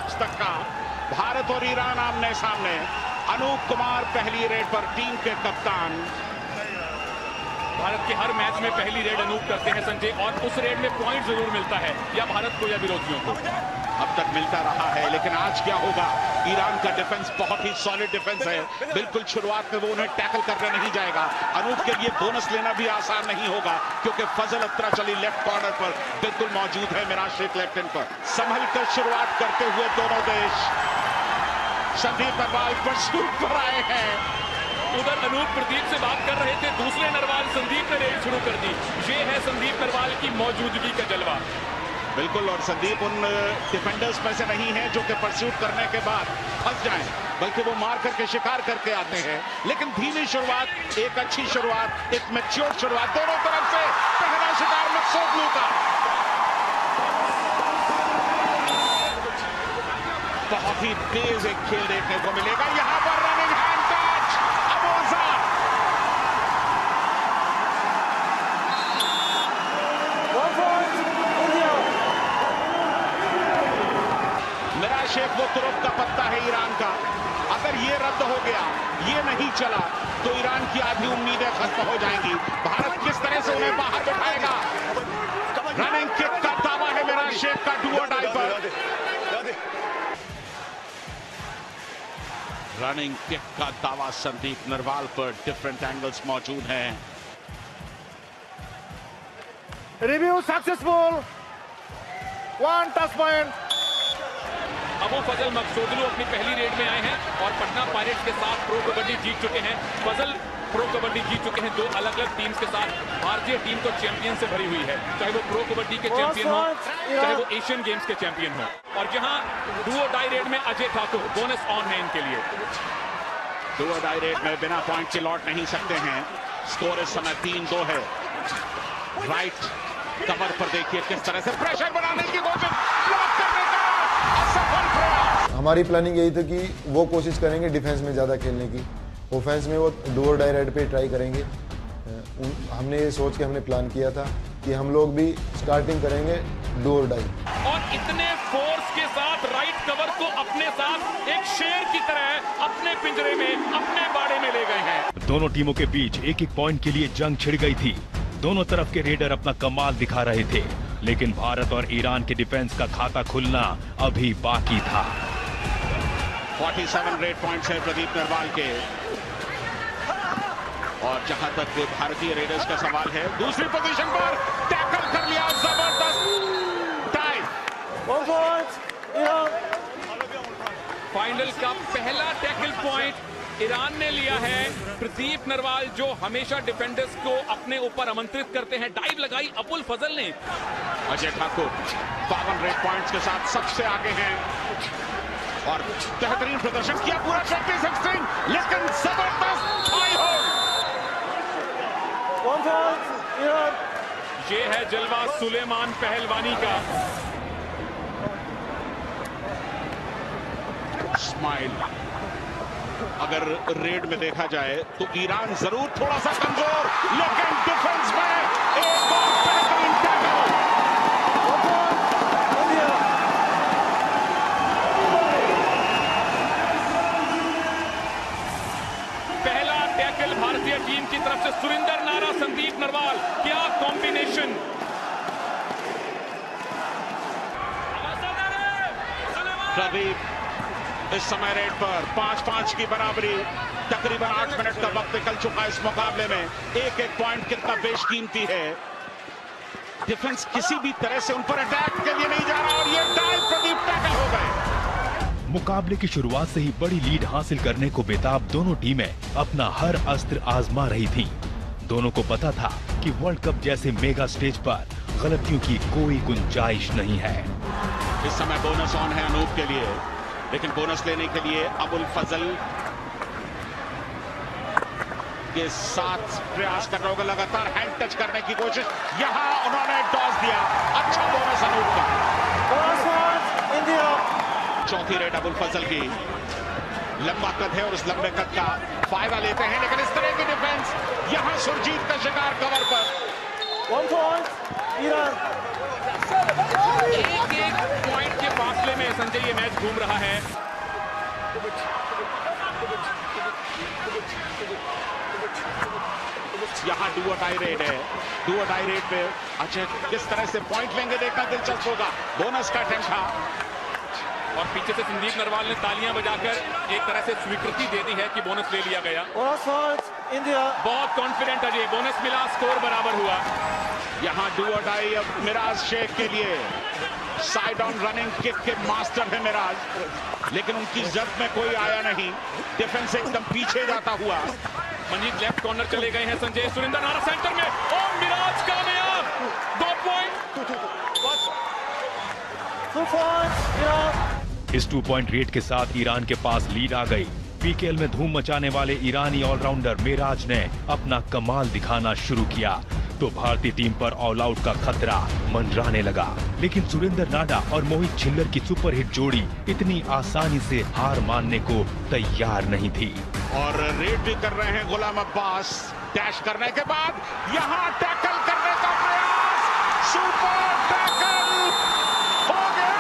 Match तक का। भारत और ईरान आमने सामने। अनूप कुमार पहली रेड पर, टीम के कप्तान। भारत के हर मैच में पहली रेड अनूप करते हैं संजय, और उस रेड में पॉइंट जरूर मिलता है, या भारत को या विरोधियों को। अब तक मिलता रहा है, लेकिन आज क्या होगा? ईरान का डिफेंस बहुत ही सॉलिड डिफेंस है। बिल्कुल शुरुआत में वो उन्हें टैकल करने नहीं जाएगा। अनूप के लिए बोनस लेना भी आसान नहीं होगा, क्योंकि फजल अत्राचली लेफ्ट कॉर्नर पर बिल्कुल मौजूद है, मिराज शेख लेफ्ट हैंड पर। संभल कर शुरुआत करते हुए दोनों देश। संदीप नरवाल परसूट पर आए हैं। उधर अनूप प्रदीप से बात कर रहे थे, दूसरे नरवाल संदीप ने रेड शुरू कर दी। ये है संदीप नरवाल की मौजूदगी का जलवा। बिल्कुल, और संदीप उन डिफेंडर्स में से नहीं है जो कि परस्यूट करने के बाद फंस जाएं, बल्कि वो मार करके शिकार करके आते हैं। लेकिन धीमी शुरुआत, एक अच्छी शुरुआत, एक मैच्योर शुरुआत दोनों तरफ से। पहला शिकार मकसूद का। बहुत ही तेज एक खेल देखने को मिलेगा यहां पर। Running hand touch, Abozar. Miraj Sheikh वो तुरुप का पत्ता है ईरान का। अगर ये रद्द हो गया, ये नहीं चला, तो ईरान की आधी उम्मीदें खत्म हो जाएंगी। भारत किस तरह से उन्हें बाहर बिठाएगा? रनिंग किक का दावा है मिराज शेख का डू और डाई पर। रनिंग किक का दावा संदीप नरवाल पर। डिफरेंट एंगल्स मौजूद हैं। Review successful, 1 touch point. Abolfazl Maghsoudlou अपनी पहली रेड में आए हैं और पटना पायरेट्स के साथ प्रो कबड्डी जीत चुके हैं। फजल प्रो कबड्डी जीत चुके हैं 2 अलग अलग टीम्स के साथ। भारतीय टीम तो चैंपियन से भरी हुई है, चाहे वो प्रो कबड्डी के चैंपियन हो, चाहे वो एशियन गेम्स के चैंपियन हो। और जहां डू और डाई रेड में अजय ठाकुर बोनस ऑन है इनके लिए। डू और डाई रेड में बिना पॉइंट के लौट नहीं सकते हैं। स्कोर इस समय 3-2 है। राइट कमर पर देखिए किस तरह से प्रेशर बनाने की कोशिश, ब्लॉक करने का असफल प्रयास। हमारी प्लानिंग यही थी कि वो कोशिश करेंगे डिफेंस में ज़्यादा खेलने की, ऑफेंस में वो डू और डाई रेड पे ट्राई करेंगे। हमने ये सोच के हमने प्लान किया था कि हम लोग भी स्टार्टिंग करेंगे डू और डाई। और इतने फोर्स के साथ राइट कवर को अपने साथ एक शेर की तरह अपने पिंजरे में, अपने बाड़े में ले गए हैं। दोनों टीमों के बीच एक एक पॉइंट के लिए जंग छिड़ गई थी। दोनों तरफ के रेडर अपना कमाल दिखा रहे थे, लेकिन भारत और ईरान के डिफेंस का खाता खुलना अभी बाकी था। 47 रेड पॉइंट्स है प्रदीप नरवाल के। और जहां तक भारतीय रेडर्स का सवाल है, दूसरी पोजीशन पर टैकल कर लिया, जबरदस्त टाई। फाइनल का पहला टैकल पॉइंट ईरान ने लिया है। प्रदीप नरवाल जो हमेशा डिफेंडर्स को अपने ऊपर आमंत्रित करते हैं, डाइव लगाई अबुल फजल ने। अजय ठाकुर 52 रेड पॉइंट्स के साथ सबसे आगे हैं और बेहतरीन प्रदर्शन किया पूरा 36, लेकिन जबरदस्त हाई होल्ड। ये है जलवा सुलेमान पहलवानी का। स्माइल। अगर रेड में देखा जाए तो ईरान जरूर थोड़ा सा कमजोर, लेकिन डिफेंस में एक और बेहतरीन टैकल। पहला टैकल भारतीय टीम की तरफ से, सुरिंदर नारा, संदीप नरवाल, क्या कॉम्बिनेशन। प्रदीप इस समय रेड पर 5-5 की बराबरी। तकरीबन 8 मिनट का वक्त निकल चुका इस मुकाबले में। एक एक पॉइंट कितना बेशकीमती है। डिफेंस किसी भी तरह से उन पर अटैक के लिए नहीं जा रहा और ये डाइव प्रदीप टैकल हो गए। मुकाबले की शुरुआत से ही बड़ी लीड हासिल करने को बेताब दोनों टीमें अपना हर अस्त्र आजमा रही थी। दोनों को पता था कि वर्ल्ड कप जैसे मेगा स्टेज पर गलतियों की कोई गुंजाइश नहीं है। इस समय बोनस ऑन है अनूप के लिए, लेकिन बोनस लेने के लिए अबुल फजल के साथ प्रयास कर रहा होगा। लगातार हैंड टच करने की कोशिश, यहां उन्होंने टॉस दिया। अच्छा बोनस अनूप का। चौथी रेड अबुल फजल की। लंबा कद है और उस लंबे कद का फायदा लेते हैं, लेकिन इस तरह की डिफेंस, यहां सुरजीत का शिकार कवर पर। एक एक पॉइंट के फासले में संजय ये मैच घूम रहा है। यहाँ डू और डाई रेड है, डू और डाई रेड पे अच्छा किस तरह से पॉइंट लेंगे देखना दिलचस्प होगा। बोनस का अटेम्प्ट था और पीछे से संदीप नरवाल ने तालियां बजाकर एक तरह से स्वीकृति दे दी है कि बोनस ले लिया गया। इंडिया बहुत कॉन्फिडेंट अजय, बोनस मिला, स्कोर बराबर हुआ। यहाँ डू और डाई अब मिराज शेख के लिए साइड ऑन रनिंग किक के मास्टर है मिराज, लेकिन उनकी जद में कोई आया नहीं। डिफेंस एकदम पीछे जाता हुआ। मंजीत लेफ्ट कॉर्नर चले गए हैं। संजय सुरिंदर नारा सेंटर में और मिराज कामयाब। 2 पॉइंट। इस 2 पॉइंट रेट के साथ ईरान के पास लीड आ गई। पीकेएल में धूम मचाने वाले ईरानी ऑलराउंडर मिराज ने अपना कमाल दिखाना शुरू किया तो भारतीय टीम पर ऑल आउट का खतरा मंडराने लगा। लेकिन सुरेंद्र नाडा और मोहित छिल्लर की सुपरहिट जोड़ी इतनी आसानी से हार मानने को तैयार नहीं थी। और रेड भी कर रहे हैं गुलाम अब्बास। डैश करने के बाद यहाँ टैकल करने का प्रयास, सुपर टैकल हो गया।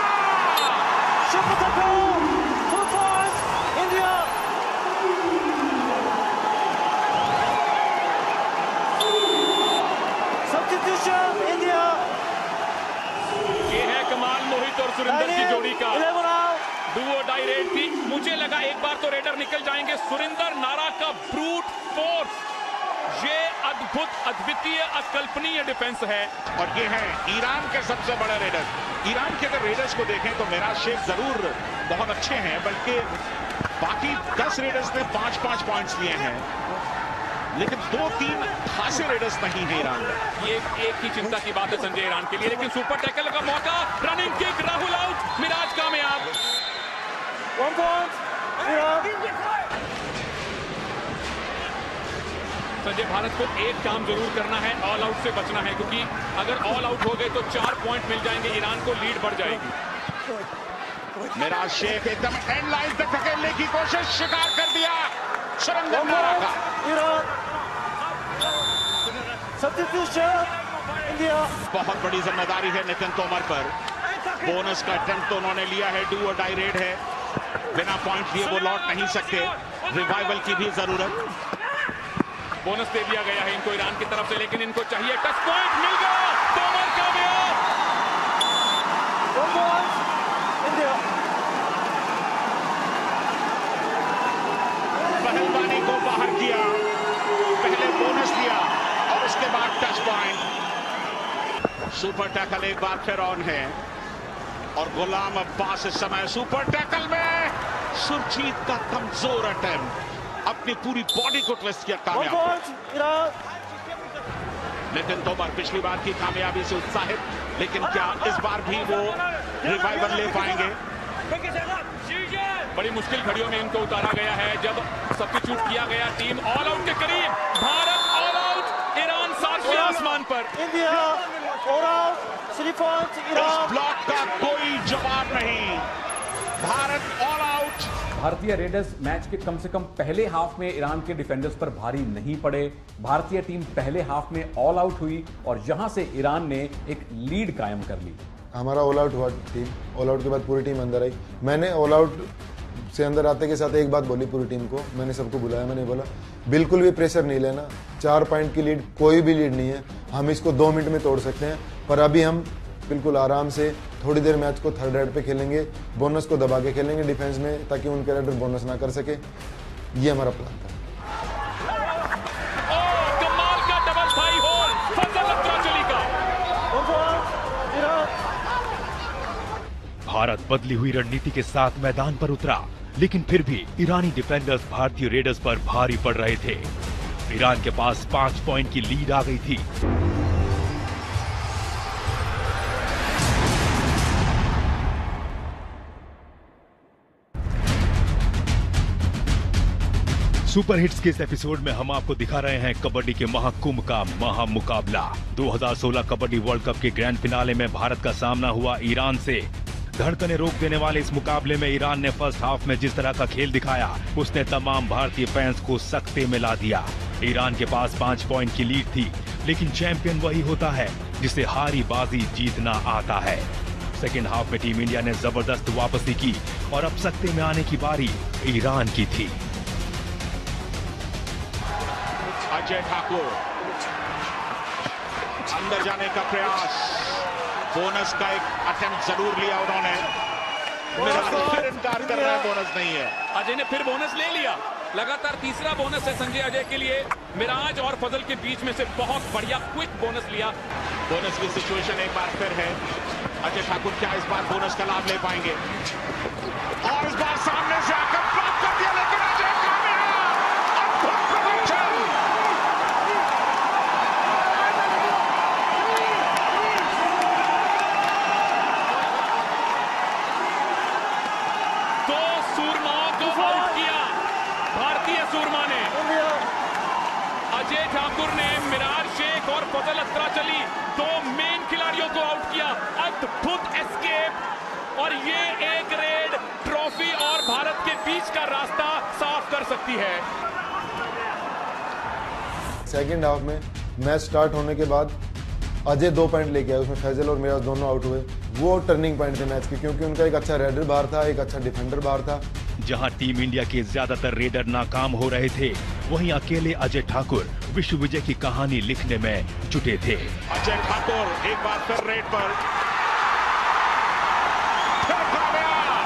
Super tackle, full force, India. Substitution India. ये है कमाल मोहित और सुरिंदर की जोड़ी का। डू और डाई रेड थी। मुझे लगा एक बार तो रेडर निकल जाएंगे। सुरिंदर नारा का ब्रूट फोर्स, ये अद्भुत, अद्वितीय, अकल्पनीय डिफेंस है। और ये हैं ईरान के सबसे बड़े रेडर। ईरान के अगर रेडर्स को देखें तो मिराज शेख जरूर बहुत अच्छे हैं, बल्कि बाकी 10 रेडर्स ने 5-5 पॉइंट्स लिए हैं, लेकिन 2-3 खासे रेडर्स नहीं है ईरान में। ये एक ही चिंता की बात है संजय ईरान के लिए। लेकिन सुपर टैकल का मौका, running kick, Rahul out, Miraj कामयाब। 1 पॉइंट संजय, भारत को एक काम जरूर करना है, ऑल आउट से बचना है, क्योंकि अगर ऑल आउट हो गए तो 4 पॉइंट मिल जाएंगे, ईरान को लीड बढ़ जाएगी। मिराज शेख एकदम एंड लाइन तक धकेलने की कोशिश, शिकार कर दिया सुरेंद्र नारा का। Substitution India. बहुत बड़ी जिम्मेदारी है नितिन तोमर पर। बोनस का अटेम्प्ट तो उन्होंने लिया है, डू और डाई रेड है, बिना पॉइंट लिए वो लौट नहीं सकते। रिवाइवल की भी जरूरत। बोनस दे दिया गया है इनको ईरान की तरफ से, लेकिन इनको चाहिए टच पॉइंट। मिल गया, तोमर कामयाब। 1 पॉइंट इंडिया। पहलवानी को बाहर किया, पहले बोनस लिया और उसके बाद टच पॉइंट। सुपर टैकल एक बार फिर ऑन है और गुलाम अब्बास इस समय सुपर टैकल में सुरजीत का कमजोर अटेम्प्ट, अपनी पूरी बॉडी को ट्विस्ट किया, कामयाब। नितिन तोमर पिछली बार की कामयाबी से उत्साहित, लेकिन क्या इस बार भी वो रिवाइवल ले पाएंगे? बड़ी मुश्किल घड़ियों में इनको उतारा गया है। जब सब्स्टिट्यूट किया गया, टीम ऑल आउट के करीब, भारत ऑल आउट, ईरान 7वें आसमान पर। इंडिया ऑल आउट, 3 पॉइंट इस ईरान। ब्लॉक का कोई जवाब नहीं, भारत ऑल आउट। भारतीय रेडर्स मैच के कम से कम पहले हाफ में ईरान के डिफेंडर्स पर भारी नहीं पड़े। भारतीय टीम पहले हाफ में ऑल आउट हुई और यहां से ईरान ने एक लीड कायम कर ली। हमारा ऑल आउट हुआ टीम, ऑल आउट के बाद पूरी टीम अंदर आई। मैंने ऑल आउट से अंदर आते के साथ एक बात बोली पूरी टीम को, मैंने सबको बुलाया, मैंने बोला बिल्कुल भी प्रेशर नहीं लेना। 4 पॉइंट की लीड कोई भी लीड नहीं है, हम इसको 2 मिनट में तोड़ सकते हैं, पर अभी हम बिल्कुल आराम से थोड़ी देर मैच को थर्ड रेड पे खेलेंगे, बोनस को दबा के खेलेंगे डिफेंस में, ताकि उनके रेडर बोनस ना कर सके। ये हमारा प्लान था। कमाल का डबल थाई होल, फजल अत्राचली का। भारत बदली हुई रणनीति के साथ मैदान पर उतरा, लेकिन फिर भी ईरानी डिफेंडर्स भारतीय रेडर्स पर भारी पड़ रहे थे। ईरान के पास 5 पॉइंट की लीड आ गई थी। सुपर हिट्स के इस एपिसोड में हम आपको दिखा रहे हैं कबड्डी के महाकुंभ का महामुकाबला। 2016 कबड्डी वर्ल्ड कप के ग्रैंड फिनाले में भारत का सामना हुआ ईरान से। धड़कने रोक देने वाले इस मुकाबले में ईरान ने फर्स्ट हाफ में जिस तरह का खेल दिखाया, उसने तमाम भारतीय फैंस को सकते में ला दिया। ईरान के पास 5 पॉइंट की लीड थी, लेकिन चैंपियन वही होता है जिसे हारी बाजी जीतना आता है। सेकेंड हाफ में टीम इंडिया ने जबरदस्त वापसी की और अब सत्ते में आने की बारी ईरान की थी। अजय ठाकुर अंदर जाने का प्रयास, बोनस का एक अटेम्प्ट जरूर लिया उन्होंने, फिर इनकार कर रहा है, बोनस नहीं है। अजय ने फिर बोनस ले लिया, लगातार तीसरा बोनस है संजय अजय के लिए। मिराज और फजल के बीच में से बहुत बढ़िया क्विक बोनस लिया। बोनस की सिचुएशन एक बार फिर है। अजय ठाकुर क्या इस बार बोनस का लाभ ले पाएंगे? और इस बार सामने से आकर ब्लॉक कर दिया, लेकिन अजय कामयाब। अद्भुत प्रदर्शन। दो सूरमाओं को आउट किया भारतीय सूरमा ने। अजय ठाकुर ने मिराज शेख और फजल अत्राचली, दो मेन खिलाड़ियों को आउट किया। अद्भुत एस्केप, और ये एक रेड ट्रॉफी और भारत के बीच का रास्ता साफ कर सकती है। सेकंड हाफ में मैच स्टार्ट होने के बाद अजय 2 पॉइंट लेके आए, उसमें फैजल और मिराज दोनों आउट हुए। वो टर्निंग पॉइंट थे मैच के, क्योंकि उनका एक अच्छा रेडर बाहर था, एक अच्छा डिफेंडर बाहर था। जहां टीम इंडिया के ज्यादातर रेडर नाकाम हो रहे थे, वहीं अकेले अजय ठाकुर विश्व विजय की कहानी लिखने में जुटे थे। अजय ठाकुर एक बार फिर रेड पर, फिर कामयाब।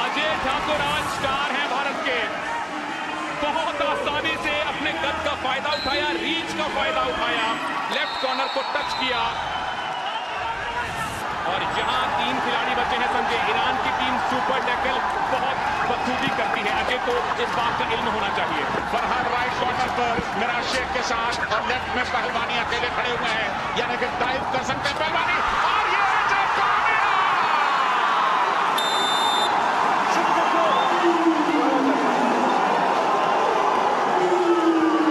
अजय ठाकुर आज स्टार हैं भारत के। बहुत आसानी से अपने कद का फायदा उठाया, रीच का फायदा उठाया, लेफ्ट कॉर्नर को टच किया। और यहां 3 खिलाड़ी बचे हैं संजय। ईरान की टीम सुपर टैकल बहुत बखूबी करती है, अजय को इस बात का इल्म होना चाहिए। फरहान राइट कॉर्नर पर मिराज शेख के साथ, और लेफ्ट में पहलवानी अकेले खड़े हुए हैं, यानी कि डाइव कर सकते हैं पहलवानी। और ये अजय कामयाब।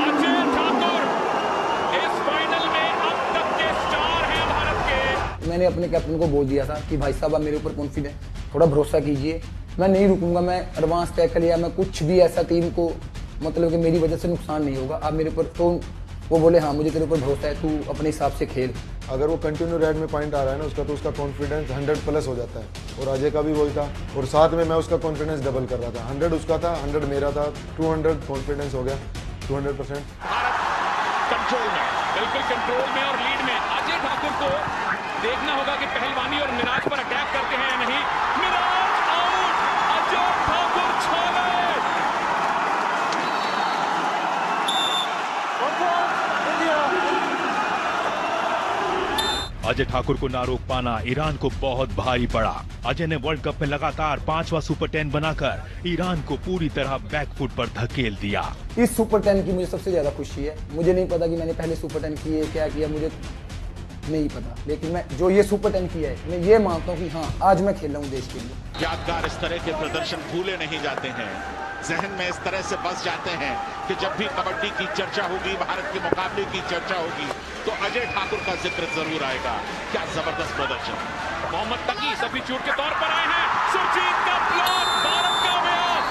अजय ठाकुर इस फाइनल में अब तक के स्टार हैं भारत के। मैंने अपने कैप्टन को बोल दिया था कि भाई साहब आप मेरे ऊपर कॉन्फिडेंट, थोड़ा भरोसा कीजिए, मैं नहीं रुकूंगा, मैं एडवांस टैकल या मैं कुछ भी ऐसा टीम को मतलब कि मेरी वजह से नुकसान नहीं होगा, आप मेरे ऊपर। तो वो बोले हाँ मुझे तेरे ऊपर भरोसा है, तू अपने हिसाब से खेल। अगर वो कंटिन्यू रेड में पॉइंट आ रहा है ना उसका, तो उसका कॉन्फिडेंस 100+ हो जाता है। और अजय का भी वही था, और साथ में मैं उसका कॉन्फिडेंस डबल कर रहा था। 100 उसका था, 100 मेरा था, 200 कॉन्फिडेंस हो गया, 200%। भारत कंट्रोल में, बिल्कुल कंट्रोल में और लीड में। अजय ठाकुर को देखना होगा कि पहलवानी और मिराज पर अटैक करते हैं या नहीं। मिराज आउट, अजय ठाकुर छा गए। अजय ठाकुर को ना रोक पाना ईरान को बहुत भारी पड़ा। अजय ने वर्ल्ड कप में लगातार 5वां सुपर 10 बनाकर ईरान को पूरी तरह बैकफुट पर धकेल दिया। इस सुपर 10 की मुझे सबसे ज्यादा खुशी है। मुझे नहीं पता कि मैंने पहले सुपर 10 किए क्या किया, मुझे नहीं पता, लेकिन मैं जो ये सुपर 10 किया है, मैं ये मानता हूँ कि हाँ आज मैं खेल रहा हूँ देश के लिए। यादगार इस तरह के प्रदर्शन भूले नहीं जाते हैं, जहन में इस तरह से बस जाते हैं कि जब भी कबड्डी की चर्चा होगी, भारत के मुकाबले की चर्चा होगी, तो अजय ठाकुर का जिक्र जरूर आएगा। क्या जबरदस्त प्रदर्शन। मोहम्मद तकी सब्स्टिट्यूट के तौर पर आए हैं। सुरजीत का ब्लॉक, भारत कामयाब।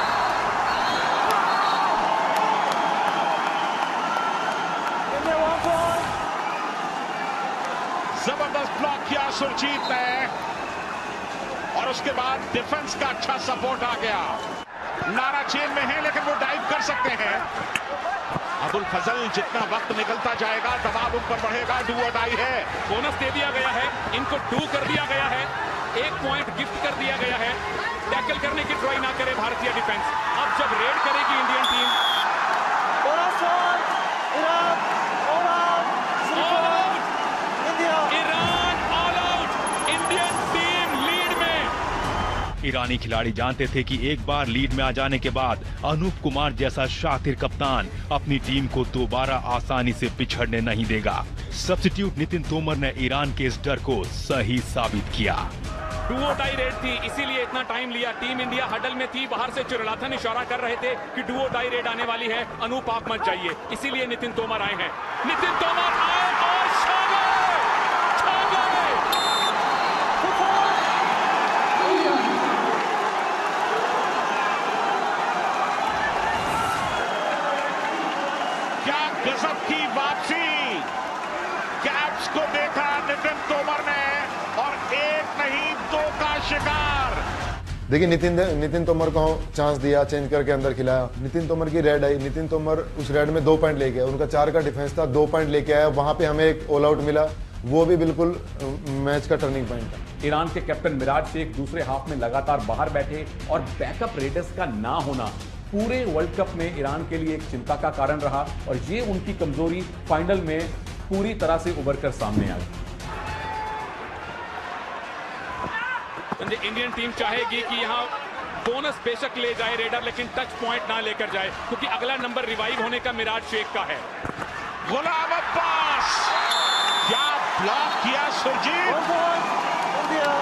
जबरदस्त ब्लॉक किया सुरजीत ने, और उसके बाद डिफेंस का अच्छा सपोर्ट आ गया। नारा चेन में है, लेकिन वो डाइव कर सकते हैं। अबुल फजल, जितना वक्त निकलता जाएगा दबाव ऊपर बढ़ेगा। डू और डाई है। बोनस दे दिया गया है, इनको डू कर दिया गया है, 1 पॉइंट गिफ्ट कर दिया गया है। टैकल करने की ट्राई ना करे भारतीय डिफेंस। अब जब रेड करेगी Indian team, Iran all out, Indian team lead में। ईरानी खिलाड़ी जानते थे कि एक बार लीड में आ जाने के बाद अनूप कुमार जैसा शातिर कप्तान अपनी टीम को दोबारा आसानी से पिछड़ने नहीं देगा। सब्स्टिट्यूट नितिन तोमर ने ईरान के इस डर को सही साबित किया। डू और डाई रेड थी, इसीलिए इतना टाइम लिया। टीम इंडिया हडल में थी, बाहर से चुरलाथन इशारा कर रहे थे कि डू और डाई रेड आने वाली है, अनूप आप मत जाइए। इसीलिए नितिन तोमर आए हैं। नितिन तोमर आए और छा गए। क्या गजब की वापसी। ऑप्स को देखा नितिन तोमर ने और एक नहीं दो का शिकार। देखिए नितिन तोमर को चांस दिया, चेंज करके अंदर खिलाया। नितिन तोमर की रेड आई, नितिन तोमर उस रेड में 2 पॉइंट लेके आया। उनका 4 का डिफेंस था, 2 पॉइंट लेके आया। वहां पे हमें एक ऑल आउट मिला, वो भी बिल्कुल मैच का टर्निंग पॉइंट था। ईरान के कैप्टन मिराज शेख दूसरे हाफ में लगातार बाहर बैठे और बैकअप रेडर्स का ना होना पूरे वर्ल्ड कप में ईरान के लिए एक चिंता का कारण रहा और ये उनकी कमजोरी फाइनल में पूरी तरह से उभर कर सामने आई। इंडियन टीम चाहेगी कि यहां बोनस बेशक ले जाए रेडर, लेकिन टच पॉइंट ना लेकर जाए, क्योंकि अगला नंबर रिवाइव होने का मिराज शेख का है। गुलाम अब्बास, क्या ब्लॉक किया सुरजीत। 1 point, India.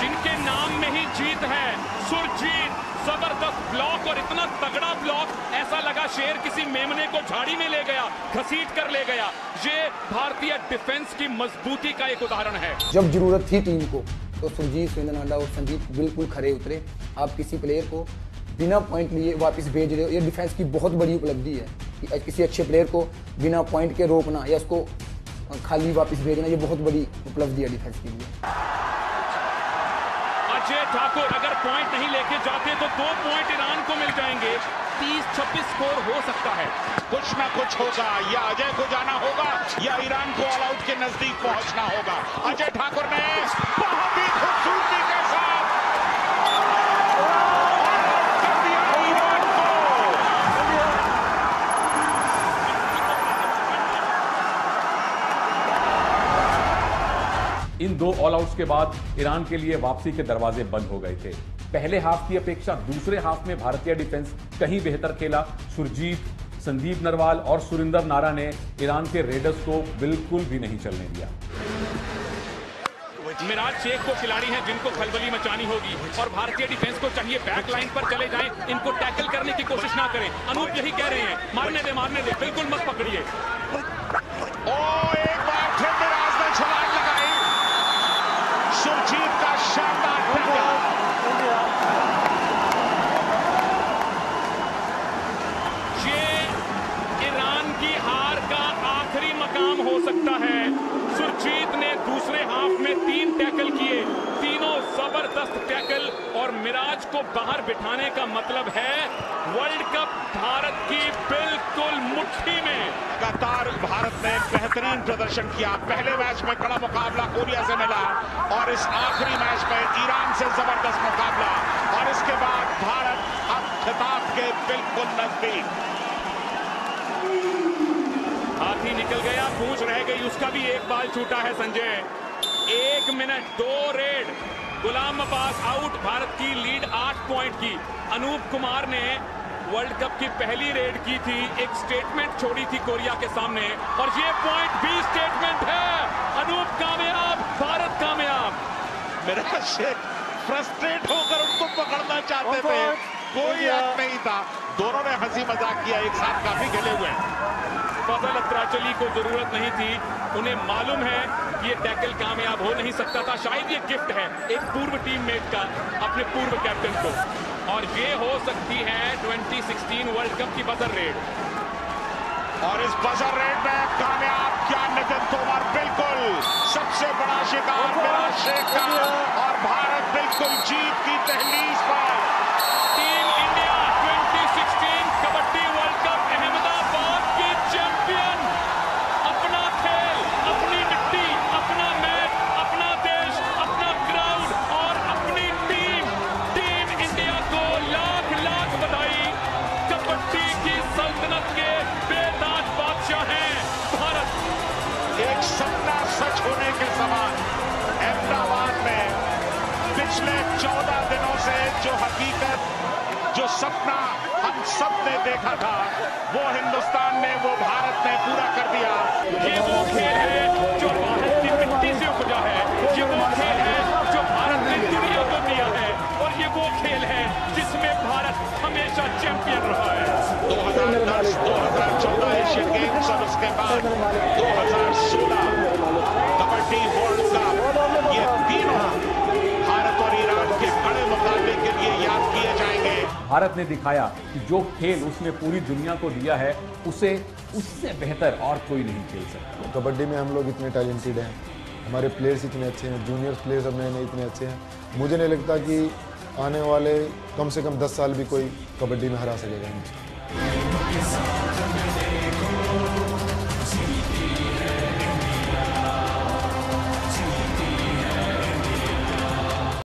जिनके नाम में ही जीत है, सुरजीत, जबरदस्त ब्लॉक और इतना तगड़ा ब्लॉक, ऐसा लगा शेर किसी मेमने को झाड़ी में ले गया, घसीट कर ले गया। ये भारतीय डिफेंस की मजबूती का एक उदाहरण है। जब जरूरत थी टीम को तो सुरजीत, सुरेंद्र नाडा और संदीप बिल्कुल खरे उतरे। आप किसी प्लेयर को बिना पॉइंट लिए वापस भेज रहे हो, ये डिफेंस की बहुत बड़ी उपलब्धि है कि किसी अच्छे प्लेयर को बिना पॉइंट के रोकना या उसको खाली वापस भेजना, ये बहुत बड़ी उपलब्धि है डिफेंस के लिए। अजय ठाकुर अगर पॉइंट नहीं लेके जाते तो 2 पॉइंट ईरान को मिल जाएंगे। 30-26 स्कोर हो सकता है। कुछ ना कुछ होगा, या अजय को जाना होगा या ईरान को ऑल आउट के नजदीक पहुंचना होगा। अजय ठाकुर ने बहुत ही खूबसूरती के साथ कर दिया ईरान को। इन 2 ऑल आउट्स के बाद ईरान के लिए वापसी के दरवाजे बंद हो गए थे। पहले हाफ की अपेक्षा दूसरे हाफ में भारतीय डिफेंस कहीं बेहतर खेला। सुरजीत, संदीप नरवाल और सुरिंदर नारा ने ईरान के रेडर्स को बिल्कुल भी नहीं चलने दिया। मिराज शेख को खिलाड़ी हैं जिनको खलबली मचानी होगी और भारतीय डिफेंस को चाहिए बैक लाइन पर चले जाएं, इनको टैकल करने की कोशिश ना करें। अनूप यही कह रहे हैं, मारने दे, बिल्कुल मत पकड़िए। एक बार फिर मिराज ने छलांग लगाई। सुरजीत का शानदार टैकल। ये ईरान की हार का आखिरी मकाम हो सकता है। सुरजीत ने दूसरे हाफ में 3 टैकल किए, तीनों जबरदस्त टैकल, और मिराज को बाहर बिठाने का मतलब है वर्ल्ड कप भारत की बिल्कुल मुट्ठी में। लगातार भारत ने बेहतरीन प्रदर्शन किया। पहले मैच में कड़ा मुकाबला कोरिया से मिला और इस आखिरी मैच में ईरान से जबरदस्त मुकाबला, और इसके बाद भारत अब खिताब के बिल्कुल नजदीक। हाथी निकल गया, पूंछ रह गई, उसका भी एक बाल छूटा है संजय। 1 मिनट 2 रेड, गुलाम अब्बास आउट। भारत की लीड 8 पॉइंट की। अनूप कुमार ने वर्ल्ड कप की पहली रेड की थी, एक स्टेटमेंट छोड़ी थी कोरिया के सामने, और ये पॉइंट भी स्टेटमेंट है। अनूप कामयाब, भारत कामयाब। मिराज शेख फ्रस्ट्रेट होकर उनको पकड़ना चाहते थे, कोई हक नहीं था। दोनों ने हंसी मजाक किया, एक साथ काफी खेले हुए। फजल अत्राचली को जरूरत नहीं थी, उन्हें मालूम है कि ये टैकल कामयाब हो नहीं सकता था। शायद ये गिफ्ट है एक पूर्व टीममेट का अपने पूर्व कैप्टन को, और ये हो सकती है 2016 वर्ल्ड कप की बजर रेड। और इस बजर रेड में कामयाब क्या नितिन तोमर, बिल्कुल सबसे बड़ा शिकार मिराज शेख का, और भारत बिल्कुल जीत की दहलीज पर। Team India 2016 kabaddi world cup Ahmedabad की चैंपियन। अपना खेल, अपनी मिट्टी, अपना मैच, अपना देश, अपना ग्राउंड और अपनी टीम। टीम इंडिया को लाख लाख बधाई। कबड्डी की सल्तनत के बेताज बादशाह हैं भारत। एक सपना सच होने के समान अहमदाबाद में पिछले 14 दिनों से जो हकीकत, जो सपना हम सब ने देखा था, वो हिंदुस्तान ने, वो भारत ने पूरा कर दिया। ये वो खेल है जो भारत की मिट्टी से उपजा है, ये वो खेल है जो भारत ने दुनिया को दिया है, और ये वो खेल है जिसमें भारत हमेशा चैंपियन रहा है। 2010, 2014 एशियन गेम्स और उसके बाद 2016 कबड्डी वर्ल्ड कप, ये तीनों भारत और ईरान के बड़े मुकाबले के लिए याद किए जाएंगे। भारत ने दिखाया कि जो खेल उसने पूरी दुनिया को दिया है उसे उससे बेहतर और कोई नहीं खेल सकता। कबड्डी में हम लोग इतने टैलेंटेड हैं, हमारे प्लेयर्स इतने अच्छे हैं, जूनियर प्लेयर्स अब नए नए इतने अच्छे हैं, मुझे नहीं लगता कि आने वाले कम से कम 10 साल भी कोई कबड्डी में हरा सकेगा मुझे।